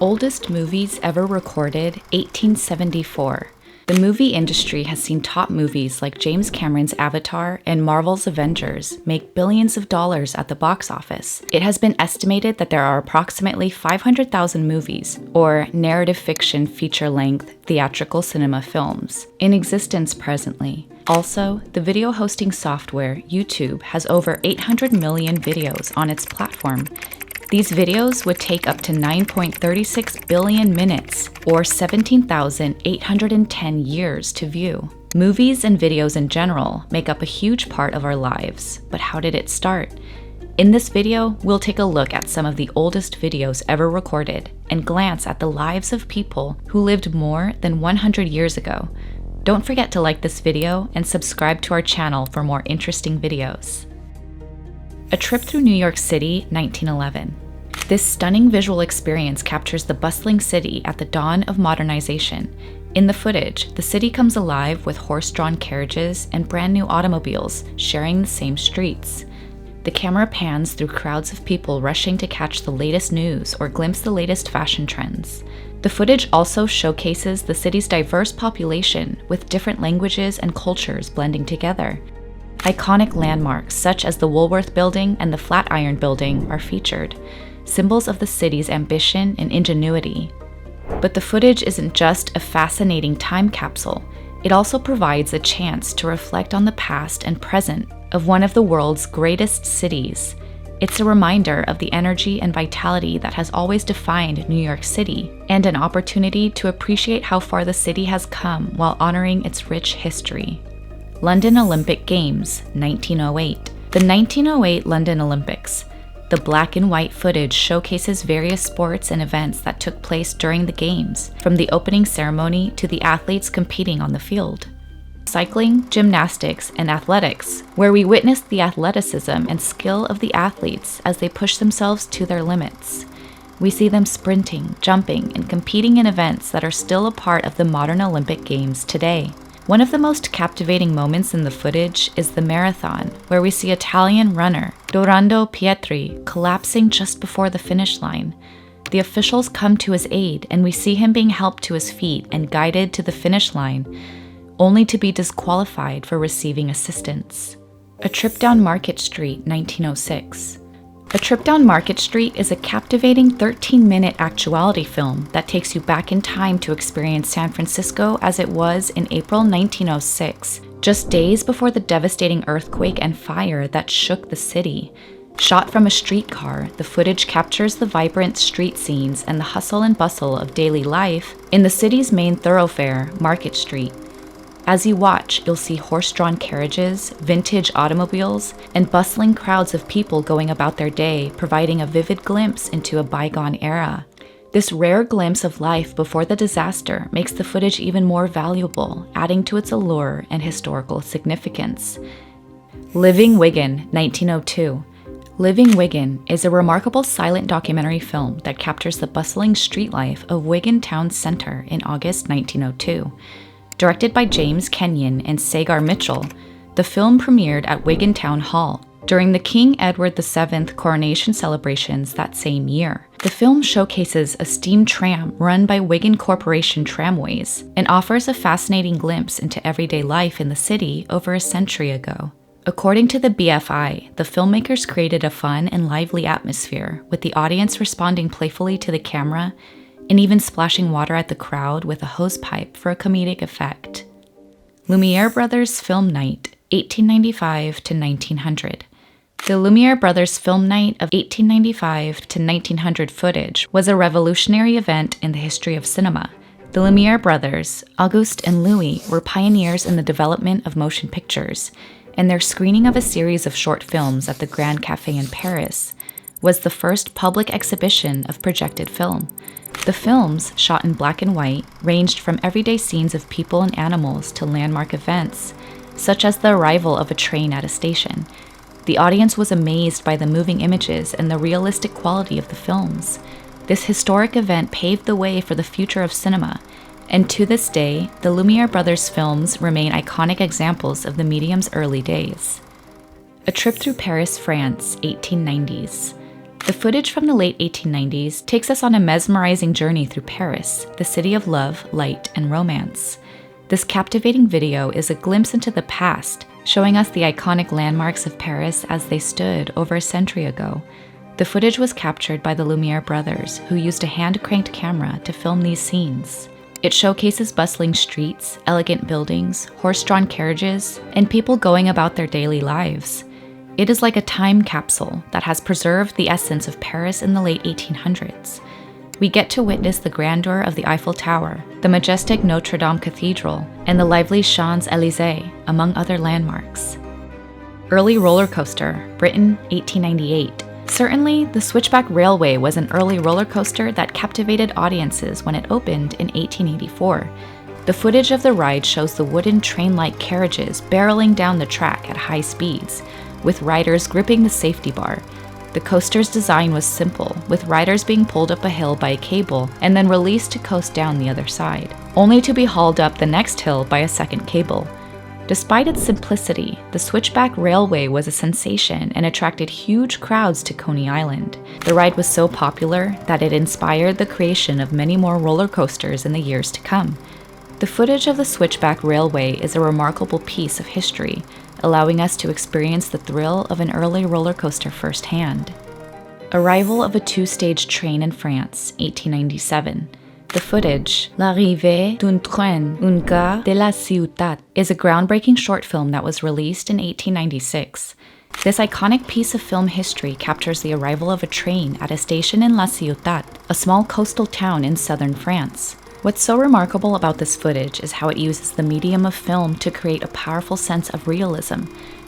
Oldest movies ever recorded, 1874. The movie industry has seen top movies like James Cameron's Avatar and Marvel's Avengers make billions of dollars at the box office. It has been estimated that there are approximately 500,000 movies, or narrative fiction feature-length theatrical cinema films, in existence presently. Also, the video hosting software YouTube has over 800 million videos on its platform. These videos would take up to 9.36 billion minutes, or 17,810 years to view. Movies and videos in general make up a huge part of our lives, but how did it start? In this video, we'll take a look at some of the oldest videos ever recorded and glance at the lives of people who lived more than 100 years ago. Don't forget to like this video and subscribe to our channel for more interesting videos. A Trip Through New York City, 1911. This stunning visual experience captures the bustling city at the dawn of modernization. In the footage, the city comes alive with horse-drawn carriages and brand new automobiles sharing the same streets. The camera pans through crowds of people rushing to catch the latest news or glimpse the latest fashion trends. The footage also showcases the city's diverse population with different languages and cultures blending together. Iconic landmarks such as the Woolworth Building and the Flatiron Building are featured, symbols of the city's ambition and ingenuity. But the footage isn't just a fascinating time capsule, it also provides a chance to reflect on the past and present of one of the world's greatest cities. It's a reminder of the energy and vitality that has always defined New York City, and an opportunity to appreciate how far the city has come while honoring its rich history. London Olympic Games, 1908. The 1908 London Olympics. The black and white footage showcases various sports and events that took place during the Games, from the opening ceremony to the athletes competing on the field. Cycling, gymnastics, and athletics, where we witnessed the athleticism and skill of the athletes as they push themselves to their limits. We see them sprinting, jumping, and competing in events that are still a part of the modern Olympic Games today. One of the most captivating moments in the footage is the marathon, where we see Italian runner Dorando Pietri collapsing just before the finish line. The officials come to his aid, and we see him being helped to his feet and guided to the finish line, only to be disqualified for receiving assistance. A Trip Down Market Street, 1906. A Trip Down Market Street is a captivating 13-minute actuality film that takes you back in time to experience San Francisco as it was in April 1906, just days before the devastating earthquake and fire that shook the city. Shot from a streetcar, the footage captures the vibrant street scenes and the hustle and bustle of daily life in the city's main thoroughfare, Market Street. As you watch, you'll see horse-drawn carriages, vintage automobiles, and bustling crowds of people going about their day, providing a vivid glimpse into a bygone era. This rare glimpse of life before the disaster makes the footage even more valuable, adding to its allure and historical significance. Living Wigan, 1902. Living Wigan is a remarkable silent documentary film that captures the bustling street life of Wigan Town Centre in August 1902. Directed by James Kenyon and Sagar Mitchell, the film premiered at Wigan Town Hall during the King Edward VII coronation celebrations that same year. The film showcases a steam tram run by Wigan Corporation Tramways and offers a fascinating glimpse into everyday life in the city over a century ago. According to the BFI, the filmmakers created a fun and lively atmosphere, with the audience responding playfully to the camera and even splashing water at the crowd with a hosepipe for a comedic effect. Lumiere Brothers Film Night, 1895 to 1900. The Lumiere Brothers Film Night of 1895 to 1900 footage was a revolutionary event in the history of cinema. The Lumiere brothers, Auguste and Louis, were pioneers in the development of motion pictures, and their screening of a series of short films at the Grand Café in Paris was the first public exhibition of projected film. The films, shot in black and white, ranged from everyday scenes of people and animals to landmark events, such as the arrival of a train at a station. The audience was amazed by the moving images and the realistic quality of the films. This historic event paved the way for the future of cinema, and to this day, the Lumiere brothers' films remain iconic examples of the medium's early days. A Trip Through Paris, France, 1890s. The footage from the late 1890s takes us on a mesmerizing journey through Paris, the city of love, light, and romance. This captivating video is a glimpse into the past, showing us the iconic landmarks of Paris as they stood over a century ago. The footage was captured by the Lumiere brothers, who used a hand-cranked camera to film these scenes. It showcases bustling streets, elegant buildings, horse-drawn carriages, and people going about their daily lives. It is like a time capsule that has preserved the essence of Paris in the late 1800s. We get to witness the grandeur of the Eiffel Tower, the majestic Notre Dame Cathedral, and the lively Champs-Élysées, among other landmarks. Early roller coaster, Britain, 1898. Certainly, the Switchback Railway was an early roller coaster that captivated audiences when it opened in 1884. The footage of the ride shows the wooden train-like carriages barreling down the track at high speeds, with riders gripping the safety bar. The coaster's design was simple, with riders being pulled up a hill by a cable and then released to coast down the other side, only to be hauled up the next hill by a second cable. Despite its simplicity, the Switchback Railway was a sensation and attracted huge crowds to Coney Island. The ride was so popular that it inspired the creation of many more roller coasters in the years to come. The footage of the Switchback Railway is a remarkable piece of history, allowing us to experience the thrill of an early roller coaster firsthand. Arrival of a two-stage train in France, 1897. The footage, L'arrivée d'un train, une gare de la ciutat, is a groundbreaking short film that was released in 1896. This iconic piece of film history captures the arrival of a train at a station in La Ciotat, a small coastal town in southern France. What's so remarkable about this footage is how it uses the medium of film to create a powerful sense of realism.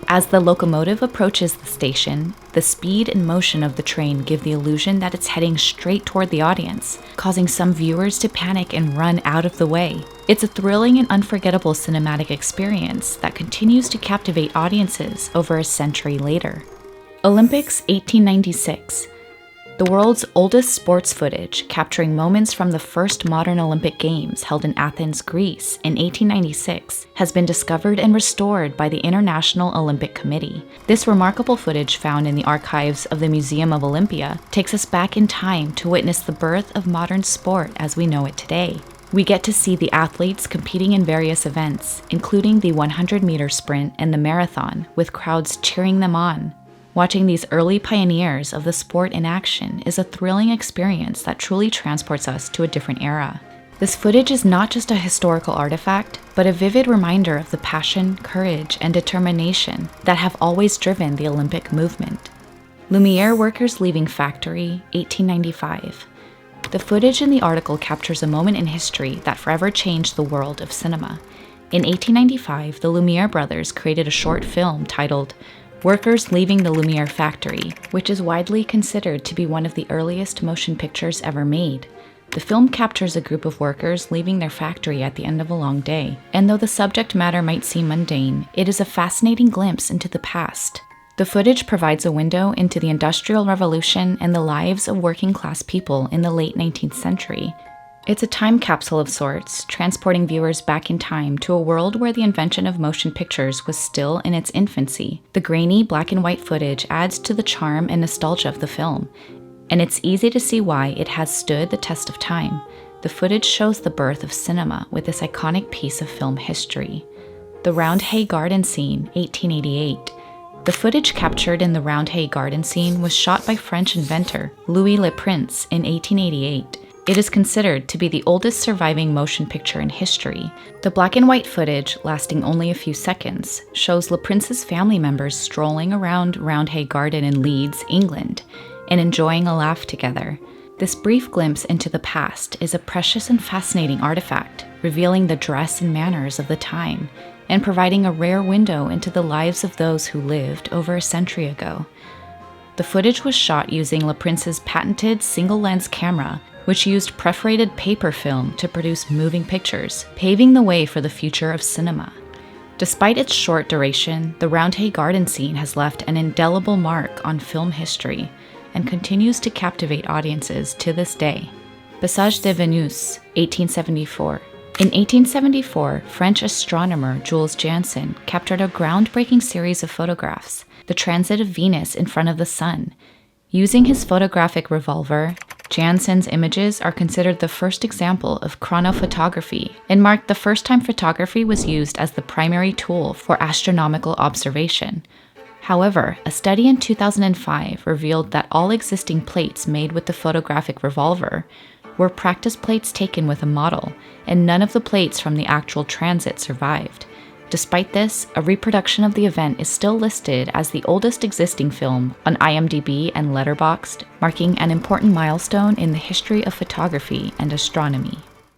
As the locomotive approaches the station, the speed and motion of the train give the illusion that it's heading straight toward the audience, causing some viewers to panic and run out of the way. It's a thrilling and unforgettable cinematic experience that continues to captivate audiences over a century later. Olympics 1896. The world's oldest sports footage, capturing moments from the first modern Olympic Games held in Athens, Greece in 1896, has been discovered and restored by the International Olympic Committee. This remarkable footage, found in the archives of the Museum of Olympia, takes us back in time to witness the birth of modern sport as we know it today. We get to see the athletes competing in various events, including the 100-meter sprint and the marathon, with crowds cheering them on. Watching these early pioneers of the sport in action is a thrilling experience that truly transports us to a different era. This footage is not just a historical artifact, but a vivid reminder of the passion, courage, and determination that have always driven the Olympic movement. Lumiere workers leaving factory, 1895. The footage in the article captures a moment in history that forever changed the world of cinema. In 1895, the Lumiere brothers created a short film titled Workers Leaving the Lumiere Factory, which is widely considered to be one of the earliest motion pictures ever made. The film captures a group of workers leaving their factory at the end of a long day, and though the subject matter might seem mundane, it is a fascinating glimpse into the past. The footage provides a window into the Industrial Revolution and the lives of working-class people in the late 19th century. It's a time capsule of sorts, transporting viewers back in time to a world where the invention of motion pictures was still in its infancy. The grainy black and white footage adds to the charm and nostalgia of the film, and it's easy to see why it has stood the test of time. The footage shows the birth of cinema with this iconic piece of film history. The Roundhay garden scene, 1888. The footage captured in the Roundhay garden scene was shot by French inventor Louis Le Prince in 1888. It is considered to be the oldest surviving motion picture in history. The black and white footage, lasting only a few seconds, shows Le Prince's family members strolling around Roundhay Garden in Leeds, England, and enjoying a laugh together. This brief glimpse into the past is a precious and fascinating artifact, revealing the dress and manners of the time, and providing a rare window into the lives of those who lived over a century ago. The footage was shot using Le Prince's patented single-lens camera, which used perforated paper film to produce moving pictures, paving the way for the future of cinema. Despite its short duration, the Roundhay garden scene has left an indelible mark on film history and continues to captivate audiences to this day. Vis de Vanuse, 1874. In 1874, French astronomer Jules Janssen captured a groundbreaking series of photographs, the transit of Venus in front of the Sun. Using his photographic revolver, Janssen's images are considered the first example of chronophotography and marked the first time photography was used as the primary tool for astronomical observation. However, a study in 2005 revealed that all existing plates made with the photographic revolver were practice plates taken with a model, and none of the plates from the actual transit survived. Despite this, a reproduction of the event is still listed as the oldest existing film on IMDb and Letterboxd, marking an important milestone in the history of photography and astronomy.